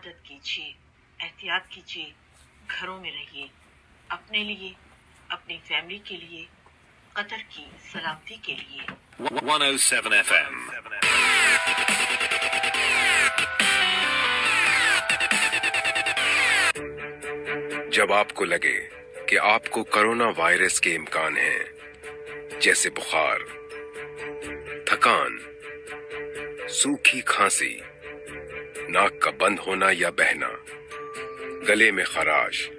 عبادت کیجیے، احتیاط کیجیے، گھروں میں رہیے، اپنے لیے، اپنی فیملی کے لیے، قطر کی سلامتی کے لیے۔ 107 FM۔ جب آپ کو لگے کہ آپ کو کرونا وائرس کے امکان ہیں، جیسے بخار، تھکان، سوکھی کھانسی، ناک کا بند ہونا یا بہنا، گلے میں خراش،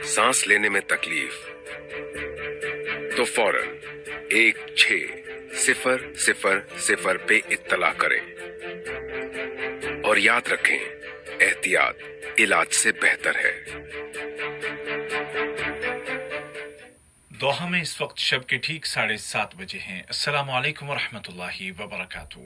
سانس لینے میں تکلیف، تو فوراً 1600 پہ اطلاع کریں۔ اور یاد رکھیں، احتیاط علاج سے بہتر ہے۔ دوحہ میں اس وقت شب کے ٹھیک 7:30 بجے ہیں۔ السلام علیکم ورحمۃ اللہ وبرکاتہ۔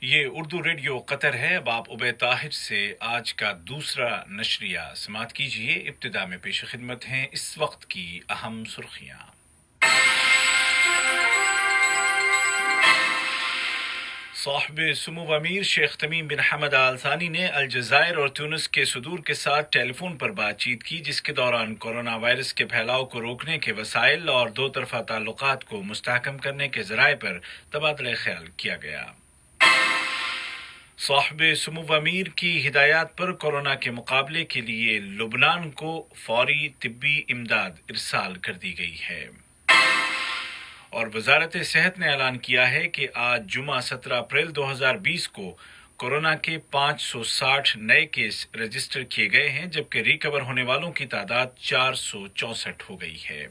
یہ اردو ریڈیو قطر ہے۔ اب آپ عبید طاہر سے آج کا دوسرا نشریہ سماعت کیجیے۔ ابتدا میں پیش خدمت ہیں اس وقت کی اہم سرخیاں۔ صاحب سمو امیر شیخ تمیم بن حمد آل ثانی نے الجزائر اور تونس کے صدور کے ساتھ ٹیلی فون پر بات چیت کی، جس کے دوران کورونا وائرس کے پھیلاؤ کو روکنے کے وسائل اور دو طرفہ تعلقات کو مستحکم کرنے کے ذرائع پر تبادلہ خیال کیا گیا۔ صاحب سمو امیر کی ہدایات پر کورونا کے مقابلے کے لیے لبنان کو فوری طبی امداد ارسال کر دی گئی ہے۔ اور وزارت صحت نے اعلان کیا ہے کہ آج جمعہ 17 اپریل 2020 کو کورونا کے 560 نئے کیس رجسٹر کیے گئے ہیں، جبکہ ریکور ہونے والوں کی تعداد 464 ہو گئی ہے۔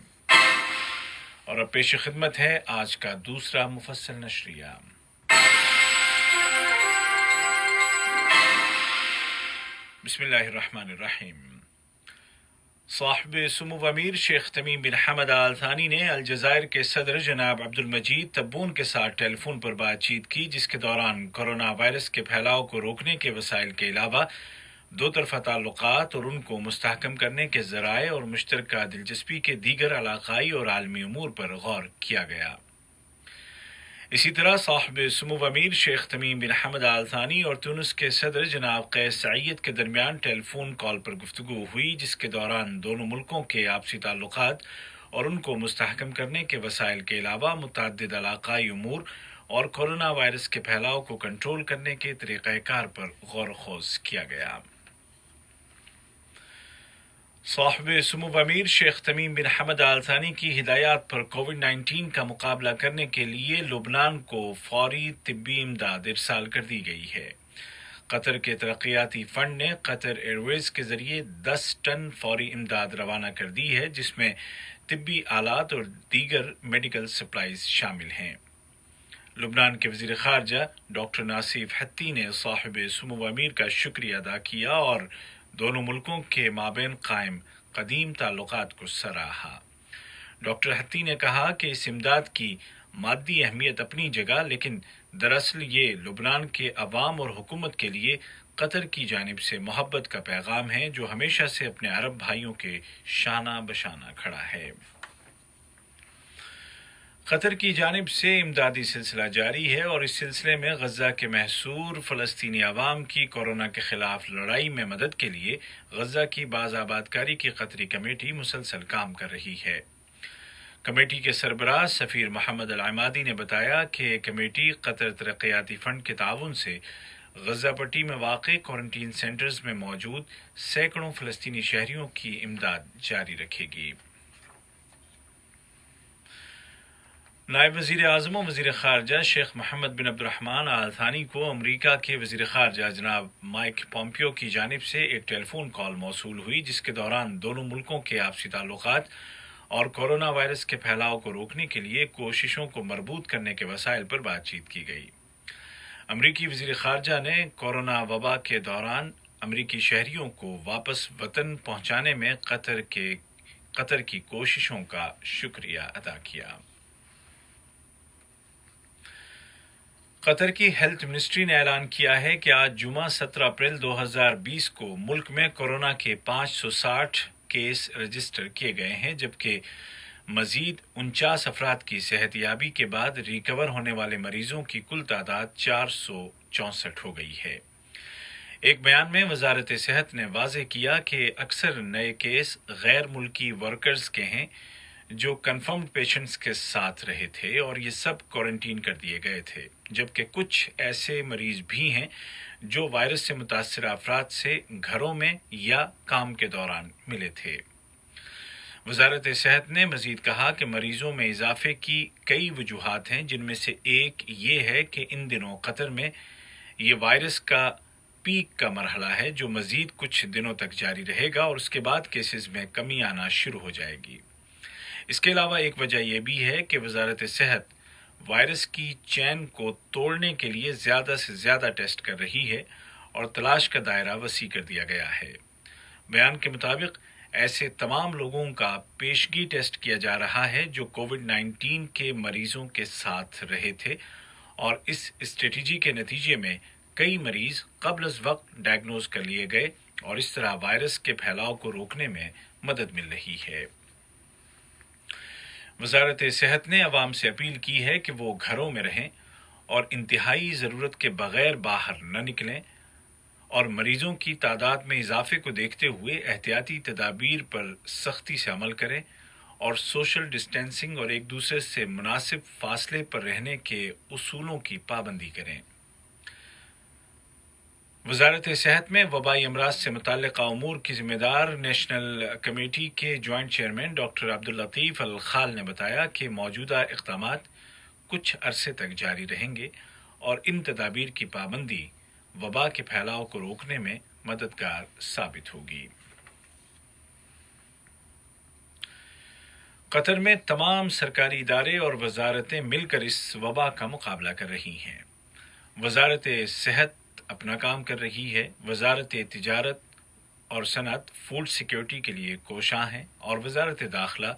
اور اب پیش خدمت ہے آج کا دوسرا مفصل نشریہ۔ بسم اللہ الرحمن الرحیم۔ صاحب سمو امیر شیخ تمیم بن حمد آل ثانی نے الجزائر کے صدر جناب عبد المجید تبون کے ساتھ ٹیلی فون پر بات چیت کی، جس کے دوران کورونا وائرس کے پھیلاؤ کو روکنے کے وسائل کے علاوہ دو طرفہ تعلقات اور ان کو مستحکم کرنے کے ذرائع اور مشترکہ دلچسپی کے دیگر علاقائی اور عالمی امور پر غور کیا گیا۔ اسی طرح صاحب سمو امیر شیخ تمیم بن حمد آل ثانی اور تونس کے صدر جناب قیس سعید کے درمیان ٹیلی فون کال پر گفتگو ہوئی، جس کے دوران دونوں ملکوں کے آپسی تعلقات اور ان کو مستحکم کرنے کے وسائل کے علاوہ متعدد علاقائی امور اور کورونا وائرس کے پھیلاؤ کو کنٹرول کرنے کے طریقہ کار پر غور و خوض کیا گیا۔ صاحب سمو امیر شیخ تمیم بن حمد آل ثانی کی ہدایات پر کووڈ-19 کا مقابلہ کرنے کے لیے لبنان کو فوری طبی امداد ارسال کر دی گئی ہے۔ قطر کے ترقیاتی فنڈ نے قطر ایئر ویز کے ذریعے 10 ٹن فوری امداد روانہ کر دی ہے، جس میں طبی آلات اور دیگر میڈیکل سپلائز شامل ہیں۔ لبنان کے وزیر خارجہ ڈاکٹر ناصف حتی نے صاحب سمو امیر کا شکریہ ادا کیا اور دونوں ملکوں کے مابین قائم قدیم تعلقات کو سراہا۔ ڈاکٹر حتی نے کہا کہ اس امداد کی مادی اہمیت اپنی جگہ، لیکن دراصل یہ لبنان کے عوام اور حکومت کے لیے قطر کی جانب سے محبت کا پیغام ہے، جو ہمیشہ سے اپنے عرب بھائیوں کے شانہ بشانہ کھڑا ہے۔ قطر کی جانب سے امدادی سلسلہ جاری ہے اور اس سلسلے میں غزہ کے محصور فلسطینی عوام کی کورونا کے خلاف لڑائی میں مدد کے لیے غزہ کی باز آبادکاری کی قطری کمیٹی مسلسل کام کر رہی ہے۔ کمیٹی کے سربراہ سفیر محمد العمادی نے بتایا کہ کمیٹی قطر ترقیاتی فنڈ کے تعاون سے غزہ پٹی میں واقع کوارنٹین سینٹرز میں موجود سینکڑوں فلسطینی شہریوں کی امداد جاری رکھے گی۔ نائب وزیر اعظم و وزیر خارجہ شیخ محمد بن عبد الرحمن آل ثانی کو امریکہ کے وزیر خارجہ جناب مائک پومپیو کی جانب سے ایک ٹیلی فون کال موصول ہوئی، جس کے دوران دونوں ملکوں کے آپسی تعلقات اور کورونا وائرس کے پھیلاؤ کو روکنے کے لیے کوششوں کو مربوط کرنے کے وسائل پر بات چیت کی گئی۔ امریکی وزیر خارجہ نے کورونا وبا کے دوران امریکی شہریوں کو واپس وطن پہنچانے میں قطر کی کوششوں کا شکریہ ادا کیا۔ قطر کی ہیلتھ منسٹری نے اعلان کیا ہے کہ آج جمعہ 17 اپریل 2020 کو ملک میں کورونا کے 560 केस रजिस्टर किए गए हैं, जबकि मजीद 49 अफराद की सेहतयाबी के बाद रिकवर होने वाले मरीजों की कुल तादाद 464 हो गई है। एक बयान में वजारत सेहत ने वाज़ेह किया कि अक्सर नए केस गैर मुल्की वर्कर्स के हैं जो कन्फर्म्ड पेशेंट्स के साथ रहे थे और ये सब क्वारंटीन कर दिए गए थे, जबकि कुछ ऐसे मरीज भी हैं जो वायरस से मुतासर अफराद से घरों में या काम के दौरान मिले थे। वजारत सेहत ने मजीद कहा कि मरीजों में इजाफे की कई वजूहात हैं, जिनमें से एक ये है कि इन दिनों कतर में ये वायरस का पीक का मरहला है जो मजीद कुछ दिनों तक जारी रहेगा और उसके बाद केसेस में कमी आना शुरू हो जाएगी। इसके अलावा एक वजह यह भी है कि वजारत सेहत वायरस की चैन को तोड़ने के लिए ज़्यादा से ज़्यादा टेस्ट कर रही है और तलाश का दायरा वसी कर दिया गया है। बयान के मुताबिक ऐसे तमाम लोगों का पेशगी टेस्ट किया जा रहा है जो कोविड-19 के मरीजों के साथ रहे थे और इस स्ट्रेटजी के नतीजे में कई मरीज कब्ल अज़ वक्त डायग्नोज कर लिए गए और इस तरह वायरस के फैलाव को रोकने में मदद मिल रही है। वजारत सेहत ने अवाम से अपील की है कि वो घरों में रहें और इंतहाई ज़रूरत के बगैर बाहर न निकलें और मरीजों की तादाद में इजाफे को देखते हुए एहतियाती तदाबीर पर सख्ती से अमल करें और सोशल डिस्टेंसिंग और एक दूसरे से मुनासिब फासले पर रहने के उसूलों की पाबंदी करें। वजारत सेहत में वबाई अमराज से मुताल्लिक़ा उमूर की जिम्मेदार नेशनल कमेटी के joint chairman doctor Abdul Latif अल खाल ने बताया कि मौजूदा इक़दामात कुछ अरसे तक जारी रहेंगे और इन तदाबीर की पाबंदी वबा के फैलाव को रोकने में मददगार साबित होगी। कतर में तमाम सरकारी इदारे और वजारतें मिलकर इस वबा का मुकाबला कर रही हैं। वजारत सेहत अपना काम कर रही है, वजारत तिजारत और सनत फूड सिक्योरिटी के लिए कोशां है और वजारत दाखिला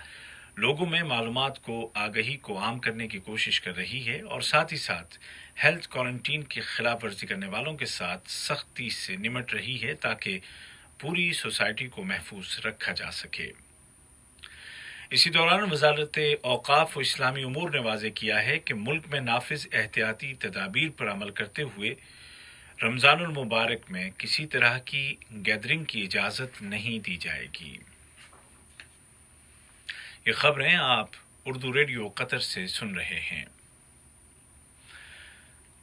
लोगों में मालूमात को आगही को आम करने की कोशिश कर रही है और साथ ही साथ हेल्थ क्वारंटीन की खिलाफ वर्जी करने वालों के साथ सख्ती से निमट रही है ताकि पूरी सोसाइटी को महफूज रखा जा सके। इसी दौरान वजारत औकाफ व इस्लामी उमूर ने वाज़ेह किया है कि मुल्क में नाफिज एहतियाती तदाबीर पर अमल करते हुए रमज़ानुल मुबारक में किसी तरह की गैदरिंग की इजाज़त नहीं दी जाएगी। ये खबरें आप उर्दू रेडियो कतर से सुन रहे हैं।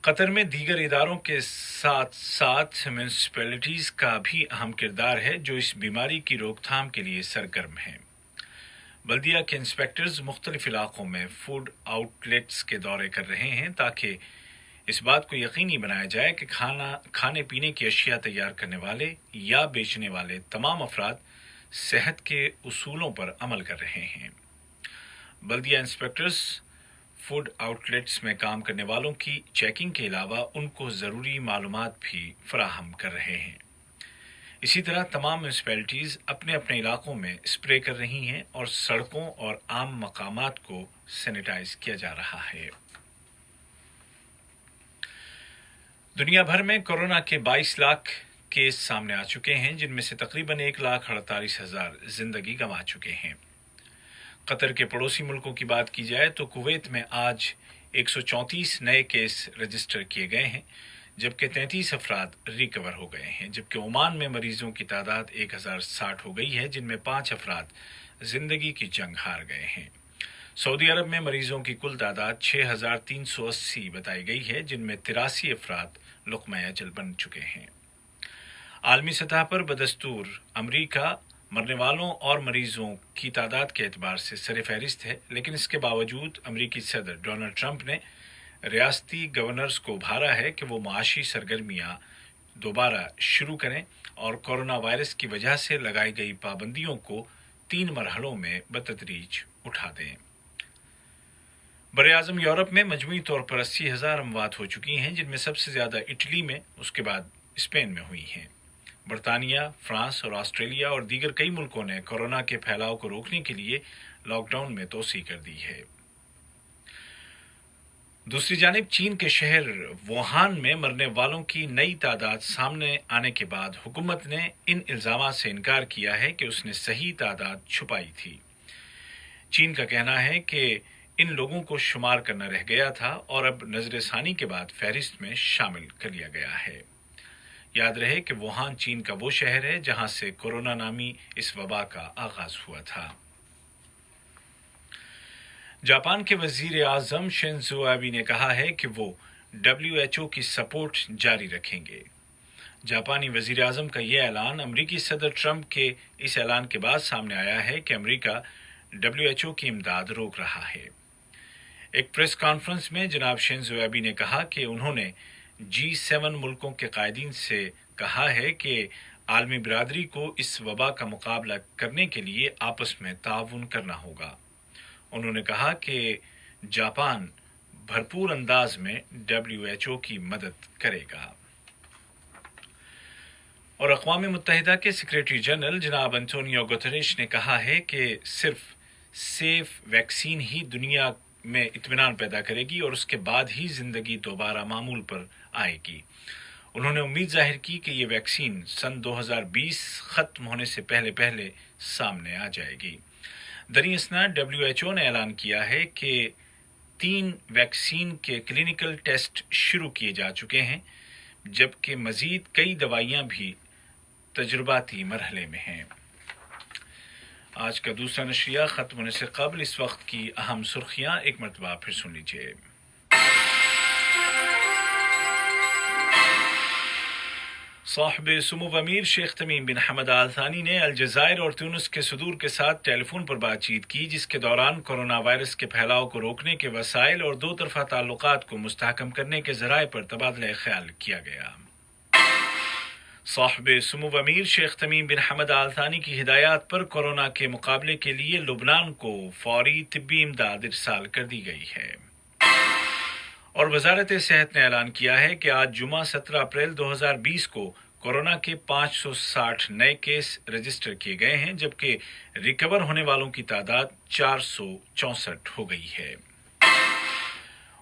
कतर में दीगर इदारों के साथ साथ म्यूनिसिपैलिटीज़ का भी अहम किरदार है जो इस बीमारी की रोकथाम के लिए सरगर्म हैं। बल्दिया के इंस्पेक्टर्स मुख्तलिफ इलाकों में फूड आउटलेट्स के दौरे कर रहे हैं ताकि इस बात को यकीनी बनाया जाए कि खाने पीने की अशिया तैयार करने वाले या बेचने वाले तमाम अफराद सेहत के उसूलों पर अमल कर रहे हैं। बल्दिया इंस्पेक्टर्स फूड आउटलेट्स में काम करने वालों की चेकिंग के अलावा उनको ज़रूरी मालूमात भी फराहम कर रहे हैं। इसी तरह तमाम म्यूनिसिपैलिटीज़ अपने अपने इलाकों में स्प्रे कर रही हैं और सड़कों और आम मकामात को सैनिटाइज किया जा रहा है। दुनिया भर में कोरोना के 22 लाख केस सामने आ चुके हैं, जिनमें से तकरीबन 1,48,000 जिंदगी गंवा चुके हैं। कतर के पड़ोसी मुल्कों की बात की जाए तो कुवैत में आज 134 नए केस रजिस्टर किए गए हैं, जबकि 33 अफराद रिकवर हो गए हैं, जबकि ओमान में मरीजों की तादाद 1060 हो गई है, जिनमें 5 अफराद जिंदगी की जंग हार गए हैं। सऊदी अरब में मरीजों की कुल तादाद 6,380 बताई गई है, जिनमें 83 अफराद लुक़्मा अजल बन चुके हैं। आलमी सतह पर बदस्तूर अमरीका मरने वालों और मरीजों की तादाद के एतबार से सरफहरिस्त है, लेकिन इसके बावजूद अमरीकी सदर डोनाल्ड ट्रंप ने रियासती गवर्नर्स को उभारा है कि वो माशी सरगर्मियां दोबारा शुरू करें और कोरोना वायरस की वजह से लगाई गई पाबंदियों को 3 मरहलों में बतदरीज उठा दें। बर-ए-आज़म यूरोप में मजमूई तौर पर 80,000 अमवात हो चुकी हैं, जिनमें सबसे ज़्यादा इटली में, उसके बाद स्पेन में हुई हैं। बरतानिया, फ्रांस और ऑस्ट्रेलिया और दीगर कई मुल्कों ने कोरोना के फैलाव को रोकने के लिए लॉकडाउन में तोसी कर दी है। दूसरी जानिब चीन के शहर वुहान में मरने वालों की नई तादाद सामने आने के बाद हुकूमत ने इन इल्जामात से इनकार किया है कि उसने सही तादाद छुपाई थी। चीन का कहना है कि इन लोगों को शुमार करना रह गया था और अब नजरसानी के बाद फहरिस्त में शामिल कर लिया गया है। याद रहे कि वुहान चीन का वो शहर है जहां से कोरोना नामी इस वबा का आगाज हुआ था। जापान के वजीर आजम शिंजो आबे ने कहा है कि वो WHO की सपोर्ट जारी रखेंगे। जापानी वजीर आजम का यह ऐलान अमरीकी सदर ट्रंप के इस ऐलान के बाद सामने आया है कि अमरीका WHO की इमदाद रोक रहा है। एक प्रेस कॉन्फ्रेंस में जनाब शिंजो आबे ने कहा कि उन्होंने G7 मुल्कों के कायदीन से कहा है कि आलमी बिरादरी को इस वबा का मुकाबला करने के लिए आपस में ताउन करना होगा। उन्होंने कहा कि जापान भरपूर अंदाज में WHO की मदद करेगा। और अक़वाम मुत्तहिदा के सेक्रेटरी जनरल जनाब एंटोनियो गुतेरेश ने कहा है कि सिर्फ सेफ वैक्सीन ही दुनिया में इत्मीनान पैदा करेगी और उसके बाद ही जिंदगी दोबारा मामूल पर आएगी। उन्होंने उम्मीद जाहिर की कि ये वैक्सीन सन 2020 खत्म होने से पहले पहले सामने आ जाएगी। दरअसल WHO ने ऐलान किया है कि 3 वैक्सीन के क्लिनिकल टेस्ट शुरू किए जा चुके हैं, जबकि मजीद कई दवाइयां भी तजुर्बाती मरहले में हैं। आज का दूसरा नशरिया खत्म होने से कबल इस वक्त की अहम सुर्खियां एक मरतबा फिर सुन लीजिए। साहिब सुमूव अमीर शेख तमीम बिन हमद आल थानी ने अलजायर और ट्यूनिस के सदूर के साथ टेलीफोन पर बातचीत की, जिसके दौरान कोरोना वायरस के फैलाव को रोकने के वसाइल और दो तरफा ताल्लुकात को मुस्तहकम करने के जराए पर तबादला ख्याल किया गया। साहिब सुमूव अमीर शेख तमीम बिन हमद आल थानी की हिदायत पर कोरोना के मुकाबले के लिए लुबनान को फौरी तिब्बी इमदाद इरसाल कर दी गई है। और वजारत सेहत ने ऐलान किया है कि आज जुमा 17 अप्रैल 2020 को कोरोना के 560 नए केस रजिस्टर किए गए हैं, जबकि रिकवर होने वालों की तादाद 464 हो गई है।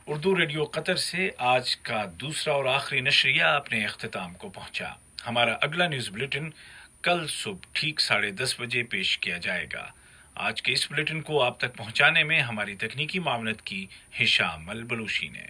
उर्दू रेडियो कतर से आज का दूसरा और आखिरी नशरिया अपने इख्तिताम को पहुंचा। हमारा अगला न्यूज बुलेटिन कल सुबह ठीक 10:30 बजे पेश किया जाएगा। आज के इस बुलेटिन को आप तक पहुंचाने में हमारी तकनीकी मामलत की हिशाम अल बलूशी ने